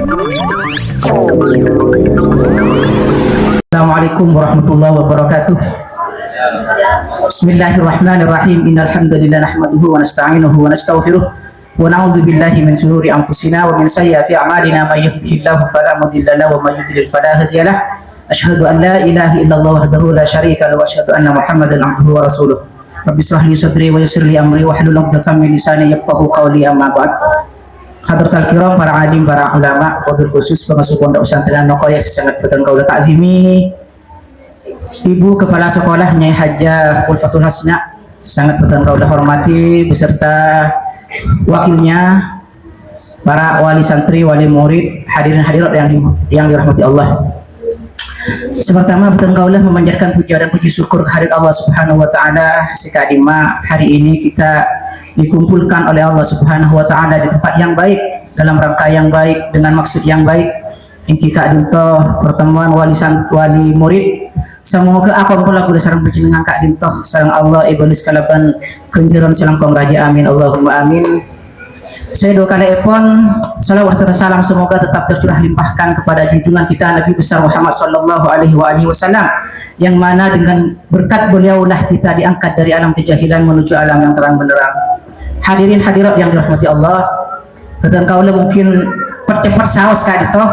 Assalamualaikum warahmatullahi wabarakatuh. Bismillahirrahmanirrahim. Innal hamdalillah nahmaduhu wa nasta'inuhu wa nastaghfiruh wa na'udzu billahi min shururi anfusina wa min sayyiati a'malina may yahdihillahu fala mudilla lahu wa may yudlil fala hadiya lahu. Asyhadu an la ilaha illallah wahdahu la syarika lahu wa asyhadu anna Muhammadan 'abduhu wa rasuluh. Rabbi shrah li sadri wa yassir li amri wahlul 'uqdatam min lisani yafqahu qawli, amma ba'd. Hadratul kiram, para alim, para ulama, wabil khusus pengasuh pondok pesantren Nokoya sangat petang kaulah ta'zimi Ibu Kepala Sekolah Nyai Hajah Ulfatul Hasna, sangat petang kaulah hormati, beserta wakilnya, para wali santri, wali murid, hadirin hadirat yang dirahmati Allah. Sepertama petang kaulah memanjatkan puja dan puji syukur kehadirat Allah Subhanahu wa taala sekadima hari ini kita dikumpulkan oleh Allah Subhanahu wa taala di tempat yang baik, dalam rangka yang baik, dengan maksud yang baik. Ingki Kak Dinto pertemuan wali murid. Semoga akon pula kuda sarang penjenengan Kak Dinto sareng Allah iblis kalaban kenjeron selangkong raja, amin Allahumma amin. Saya doakan epon salawat serta salam semoga tetap tercurah limpahkan kepada junjungan kita Nabi besar Muhammad sallallahu alaihi wasallam, yang mana dengan berkat beliaulah kita diangkat dari alam kejahilan menuju alam yang terang benderang. Hadirin hadirat yang dirahmati Allah, ketan kaulah mungkin percepat saus Kak Dito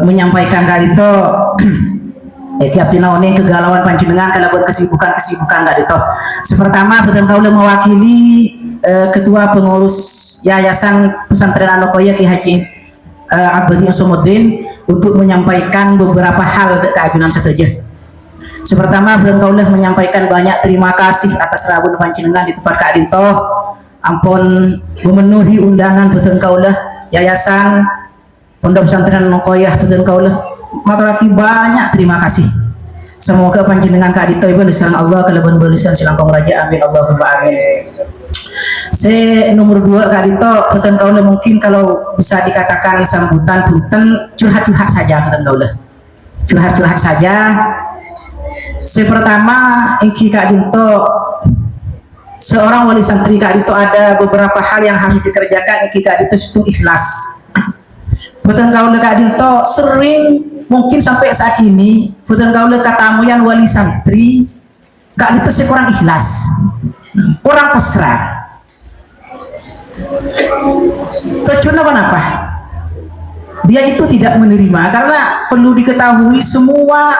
menyampaikan Kak Dito kiaptina one kegalauan panjenengan kalaupun kesibukan Kak Dito. Sepertama ketan kaulah mewakili Ketua Pengurus Yayasan Pesantren Anokoya Ki Haji Abdi Usumuddin untuk menyampaikan beberapa hal keagungan saja. Sepertama kaulah menyampaikan banyak terima kasih atas rabun panjenengan di tempat Kak Dinto, ampun memenuhi undangan betul kaulah Yayasan Pondok Pesantren Anokoya betul kaulah, maka banyak terima kasih. Semoga panjenengan Kak Dinto ibu lisan Allah kelebihan belisan silangkong raja, amin Allahumma amin. Nomor 2 Kak Dito, ketan kaulah mungkin kalau bisa dikatakan sambutan punten curhat-curhat saja, ketan kaulah curhat-curhat saja. Pertama ingki Kak Dito seorang wali santri Kak Dito ada beberapa hal yang harus dikerjakan. Ingki Kak Dito itu ikhlas. Ketan kaulah Kak Dito sering mungkin sampai saat ini ketan kaulah katamu yang wali santri Kak Dito kurang ikhlas, kurang pasrah. Tujuannya apa? Dia itu tidak menerima, karena perlu diketahui semua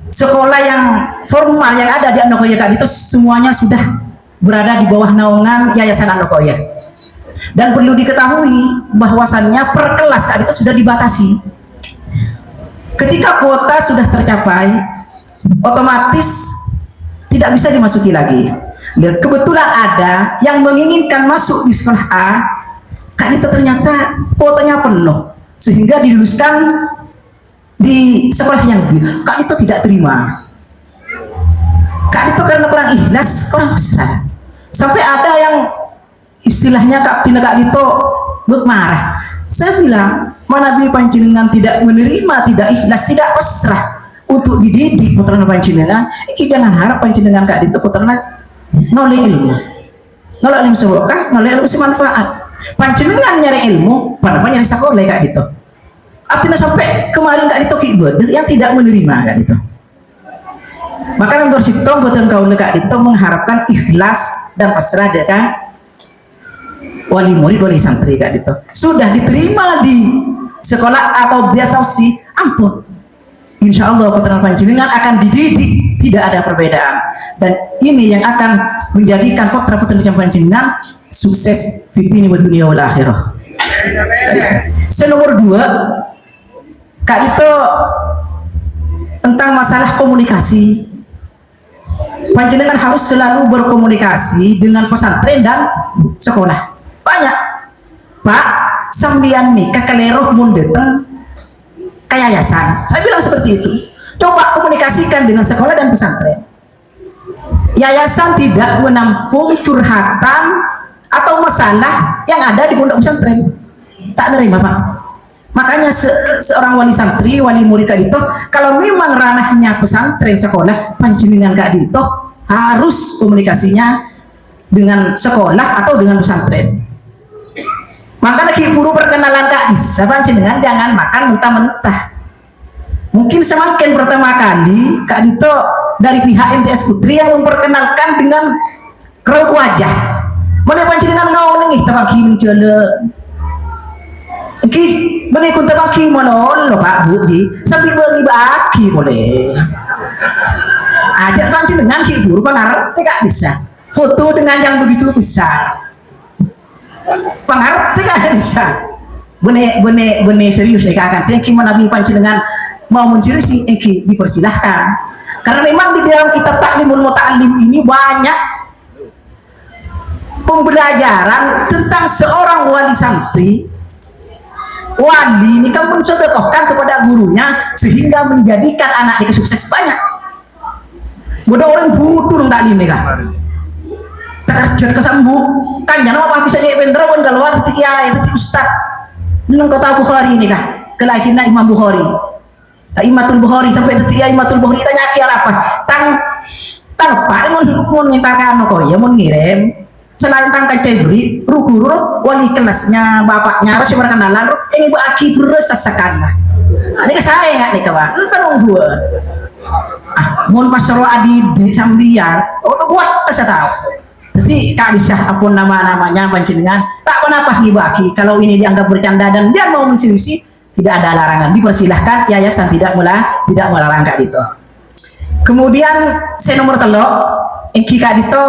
sekolah yang formal yang ada di Anokoya Kak Dito semuanya sudah berada di bawah naungan Yayasan Anokoya, dan perlu diketahui bahwasannya per kelas Kak Dito sudah dibatasi. Ketika kuota sudah tercapai, otomatis tidak bisa dimasuki lagi. Dan kebetulan ada yang menginginkan masuk di sekolah A, Kak Dito ternyata kuotanya penuh sehingga diluluskan di sekolah yang B. Kak Dito tidak terima. Kak Dito karena kurang ikhlas, kurang pasrah. Sampai ada yang istilahnya Kak Dito marah. Saya bilang, mana bi panjenengan tidak menerima, tidak ikhlas, tidak pasrah untuk dididik putra panjenengan. Iki jangan harap panjenengan Kak Dito putrana nolih ilmu, nolak ilmu sebokah, nolak ilmu manfaat. Panjenengan nyari ilmu, pada nyari sekolah Kak Dito. Artinya sampai kemarin Kak Dito kibet yang tidak menerima Kak Dito. Maka nomor sitong buatan kaulah Kak Dito mengharapkan ikhlas dan pasrah dengan wali murid, wali santri Kak Dito. Sudah diterima di sekolah atau biasa sih, ampun. Insya Allah putra panjenengan akan dididik, tidak ada perbedaan, dan ini yang akan menjadikan putra panjenengan sukses di dunia wal akhirah. Nomor 2 Kak Dito tentang masalah komunikasi. Panjenengan harus selalu berkomunikasi dengan pesantren dan sekolah. Banyak Pak sambian nikah keleroh mundeten yayasan. Saya bilang seperti itu. Coba komunikasikan dengan sekolah dan pesantren. Yayasan tidak menampung curhatan atau masalah yang ada di pondok pesantren. Tak nerima Pak. Makanya seorang wali santri, wali murid Kak Dito, kalau memang ranahnya pesantren sekolah, panjenengan Kak Dito harus komunikasinya dengan sekolah atau dengan pesantren. Maka lagi buru perkenalan Kak Disa panjenengan jangan makan mentah-mentah. Mungkin semakin pertama kali Kak Dito dari pihak MTS Putri yang memperkenalkan dengan raut wajah. Mana panjenengan ngawon nih tabaki mencela. Iki mana kun tabaki molol lo Pak Bu ji. Sambil bagi baki boleh. Ajak panjenengan ki buru pengarep Kak Disa. Foto dengan yang begitu besar. Pengarep Kak Disa. Bene serius nih Kak. Thank you Nabi panjenengan mau menseriusi dipersilahkan. Karena memang di dalam kitab Taklimul Muta'allim ini banyak pembelajaran tentang seorang wali santri. Wali ini kan mensodokohkan kepada gurunya sehingga menjadikan anak dia sukses banyak. Bodoh orang butuh taklim nih kan. Terjun kesembuh kan jangan apa bisa jadi pendera pun keluar ketika itu ustad nang kota Bukhari ini kan kelahiran Imam Bukhari Imatul Bukhari sampai itu Imatul Bukhari tanya kira apa tang pak mau mintakan kok ya mau ngirim selain tang kacebri guru wali kelasnya bapaknya harus berkenalan ini bu aki bersasakan ini ke saya nggak nih kawan entah nunggu mau pasro adi di sambian kuat saya tahu. Jadi Kak Disa apapun namanya panjenengan tak kenapa nih baki kalau ini dianggap bercanda dan dia mau menseriusi tidak ada larangan, dipersilahkan yayasan tidak melarang Kak Dito. Kemudian saya nomor telok Engki Kak Dito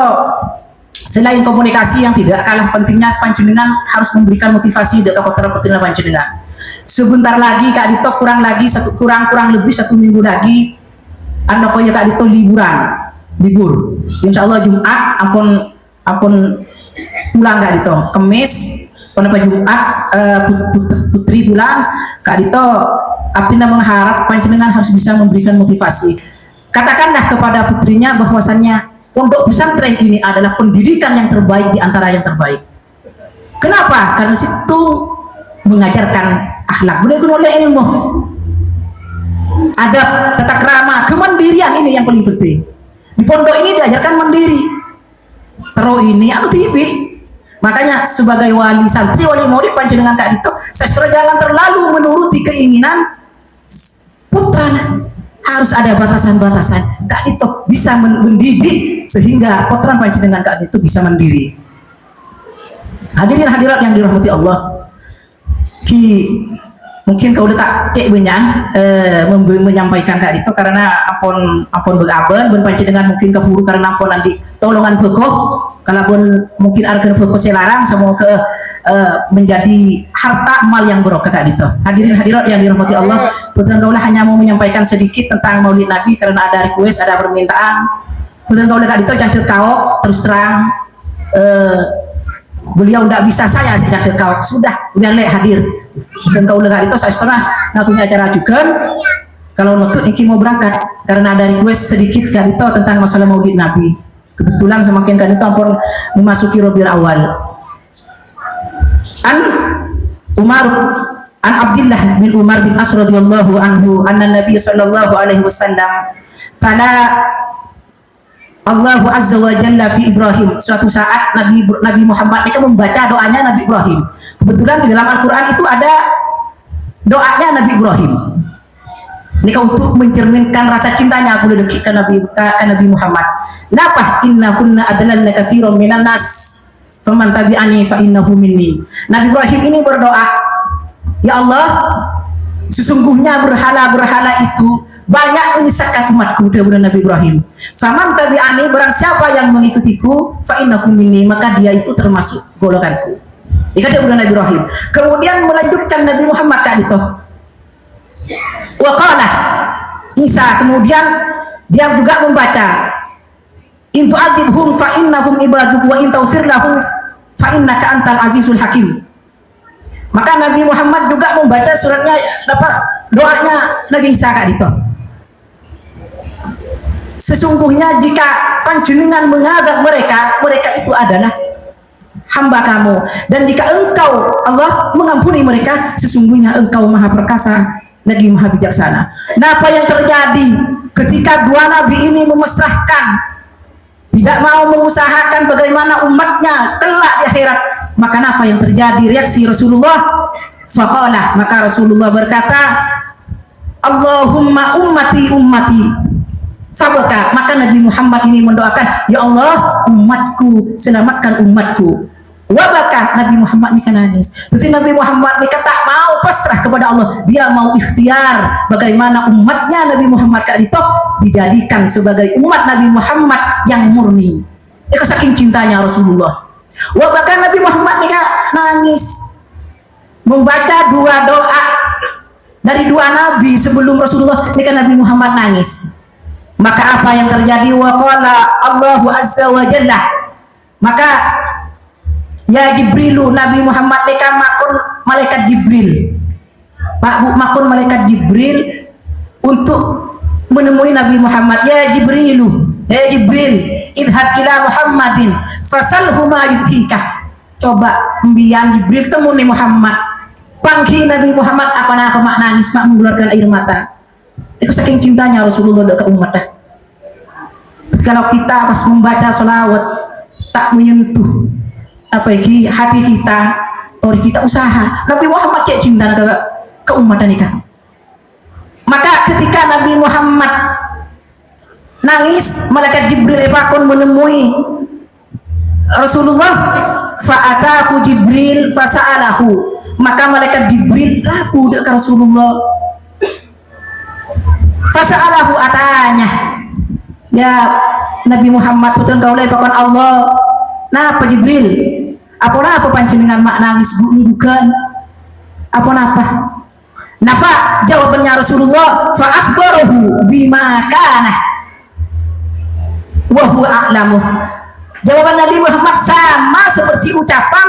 selain komunikasi yang tidak kalah pentingnya panjenengan harus memberikan motivasi dekat putra-putri panjenengan. Sebentar lagi Kak Dito kurang lebih 1 minggu lagi anaknya Kak Dito libur. Insya Allah Jumat ampun pulang Kak Dito. Kemis pada Jumat putri pulang Kak Dito Abdina mengharap panjenengan harus bisa memberikan motivasi. Katakanlah kepada putrinya bahwasannya pondok pesantren ini adalah pendidikan yang terbaik di antara yang terbaik. Kenapa? Karena situ mengajarkan akhlak, bukan oleh ilmu, adab, tata krama, kemandirian ini yang paling penting. Di pondok ini diajarkan mandiri. Terus ini TV. Makanya sebagai wali santri, wali murid panjenengan Kak Dito, sastra jangan terlalu menuruti keinginan putranya. Harus ada batasan-batasan. Kak Dito bisa mendidik sehingga putra panjenengan Kak Dito bisa mandiri. Hadirin hadirat yang dirahmati Allah. Mungkin kau udah tak cek benyan menyampaikan Kak Dito karena ampun begaben ben panjenengan mungkin keburu karena ampun nanti tolongan bekoh kalaupun mungkin arkeun bekoh selarang semua ke menjadi harta mal yang berkah Kak Dito. Hadirin hadirat yang dirahmati Allah, putra kaulah hanya mau menyampaikan sedikit tentang Maulid Nabi karena ada request, ada permintaan. Putra kaulah Kak Dito cantik kau terus terang beliau tidak bisa saya cantik kau sudah lek hadir. Dan kau Kak Dito saya setengah punya acara juga kalau nutut Iki mau berangkat karena ada request sedikit Kak Dito tentang masalah Maulid Nabi. Kebetulan semakin Kak Dito ampun memasuki Rabiul Awal. An Abdullah bin Umar bin As radhiyallahu anhu anna Nabi sallallahu alaihi wasallam tala Allahu azza wa jalla fi Ibrahim. Suatu saat Nabi Muhammad itu membaca doanya Nabi Ibrahim. Kebetulan di dalam Al-Qur'an itu ada doanya Nabi Ibrahim. Ini untuk mencerminkan rasa cintanya aku dedeki ke Nabi Muhammad. Kenapa? Inna kunna adlalna katsiran minan nas faman tabi'ani fa innahu minni. Nabi Ibrahim ini berdoa, ya Allah, sesungguhnya berhala-berhala itu banyak menyesatkan umatku. Kepada Nabi Ibrahim, faman tabi'ani, barang siapa yang mengikutiku, fa innahu minni, maka dia itu termasuk golonganku. Ini kata Nabi Ibrahim. Kemudian melanjutkan Nabi Muhammad Kak Dito, wa qala Isa, kemudian dia juga membaca in tu'adzibhum fa innahum ibaduk wa in taghfir lahum fa innaka antal azizul hakim. Maka Nabi Muhammad juga membaca suratnya doanya Nabi Isa Kak Dito. Sesungguhnya jika panjenengan mengazab mereka itu adalah hamba kamu, dan jika engkau Allah mengampuni mereka, sesungguhnya engkau maha perkasa lagi maha bijaksana. Nah, apa yang terjadi ketika dua nabi ini memesrahkan, tidak mau mengusahakan bagaimana umatnya kelak di akhirat Maka apa yang terjadi reaksi Rasulullah? Faqala, maka Rasulullah berkata, Allahumma ummati ummati. Fabaka, maka Nabi Muhammad ini mendoakan, ya Allah, umatku, selamatkan umatku. Wabaka, Nabi Muhammad ini kan nangis. Tapi Nabi Muhammad ini tak mau pasrah kepada Allah, dia mau ikhtiar bagaimana umatnya Nabi Muhammad itu dijadikan sebagai umat Nabi Muhammad yang murni. Dia saking cintanya Rasulullah. Wabaka, Nabi Muhammad ini nangis membaca dua doa dari dua nabi sebelum Rasulullah. Ini kan Nabi Muhammad nangis. Maka apa yang terjadi? Waqala Allahu azza wa jalla, maka ya Jibrilu, Nabi Muhammad ini kan makun malaikat Jibril, Pak Bu, makun malaikat Jibril untuk menemui Nabi Muhammad. Ya Jibrilu, ya Jibril, idhab ila Muhammadin fasalhu ma yubkika. Coba mbiyan Jibril temu nih Muhammad, panggil Nabi Muhammad apa mak nangis, mak mengeluarkan air mata. Itu saking cintanya Rasulullah ke umat. Kalau kita pas membaca sholawat tak menyentuh apa iki hati kita, tori kita usaha. Nabi Muhammad kayak cinta ke umat ini kan. Maka ketika Nabi Muhammad nangis, malaikat Jibril pun menemui Rasulullah. Fa'atahu Jibril fasa'alahu, maka malaikat Jibril rapu ke Rasulullah. Fasa'alahu, atanya, ya Nabi Muhammad putra kau lai pakon Allah. Napa Jibril? Apa panjenengan mak nangis bukan? Apa? Napa jawabannya Rasulullah? Fa akhbarahu bima kana wa huwa a'lamu. Jawaban Nabi Muhammad sama seperti ucapan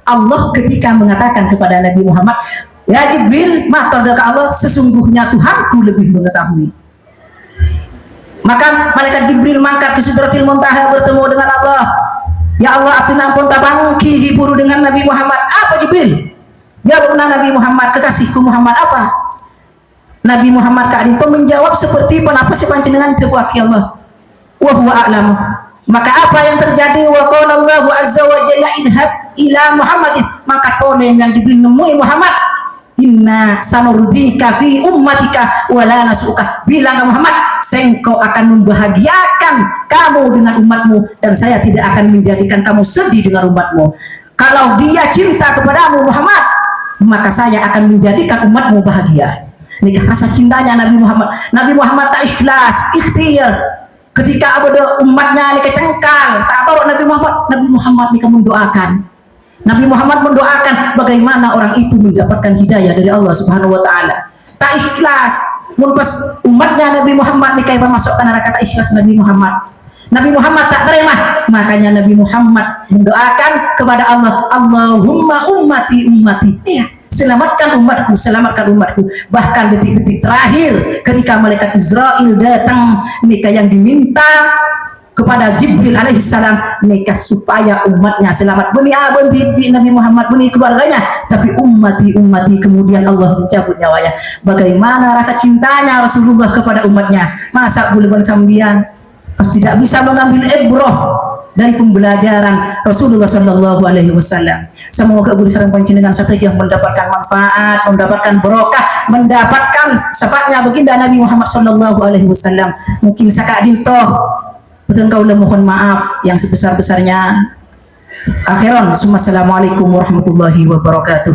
Allah ketika mengatakan kepada Nabi Muhammad, ya Jibril, matur ke Allah, sesungguhnya Tuhanku lebih mengetahui. Maka malaikat Jibril mangkat ke Sidratil Muntaha bertemu dengan Allah. Ya Allah, abdi ampun tabangki hiburu dengan Nabi Muhammad. Apa Jibril? Jawabna Nabi Muhammad, kekasihku Muhammad apa? Nabi Muhammad kak itu menjawab seperti penapa si panjenengan kebuaki Allah. Wa huwa a'lamu. Maka apa yang terjadi? Wa qala Allahu azza wa jalla idhab ila Muhammadin. Maka ponen yang Jibril nemui Muhammad, inna sanurdika fi ummatika wa la nasuka. Bilang ke Muhammad, sengkau akan membahagiakan kamu dengan umatmu dan saya tidak akan menjadikan kamu sedih dengan umatmu. Kalau dia cinta kepadamu Muhammad, maka saya akan menjadikan umatmu bahagia. Nikah rasa cintanya Nabi Muhammad. Nabi Muhammad tak ikhlas, ikhtiar. Ketika ada umatnya ini kecengkal, tak tahu Nabi Muhammad ini mendoakan. Nabi Muhammad mendoakan bagaimana orang itu mendapatkan hidayah dari Allah Subhanahu wa taala. Tak ikhlas, mun pas umatnya Nabi Muhammad ini kayak masukkan neraka, tak ikhlas Nabi Muhammad. Nabi Muhammad tak terima, makanya Nabi Muhammad mendoakan kepada Allah, Allahumma ummati ummati. Iya, selamatkan umatku, selamatkan umatku. Bahkan detik-detik terakhir ketika malaikat Israel datang, nikah yang diminta kepada Jibril alaihissalam, nikah supaya umatnya selamat. Beni abenti Nabi Muhammad, beni keluarganya, tapi ummati ummati, kemudian Allah mencabut nyawanya. Bagaimana rasa cintanya Rasulullah kepada umatnya? Masa boleh sambian pas tidak bisa mengambil ibrah dari pembelajaran Rasulullah Sallallahu Alaihi Wasallam. Semoga boleh sareng panjenengan sateja mendapatkan manfaat, mendapatkan berkah, mendapatkan syafaatnya baginda Nabi Muhammad Sallallahu Alaihi Wasallam. Mungkin sakak dintoh betul kau mohon maaf yang sebesar-besarnya. Akhiran, assalamualaikum warahmatullahi wabarakatuh.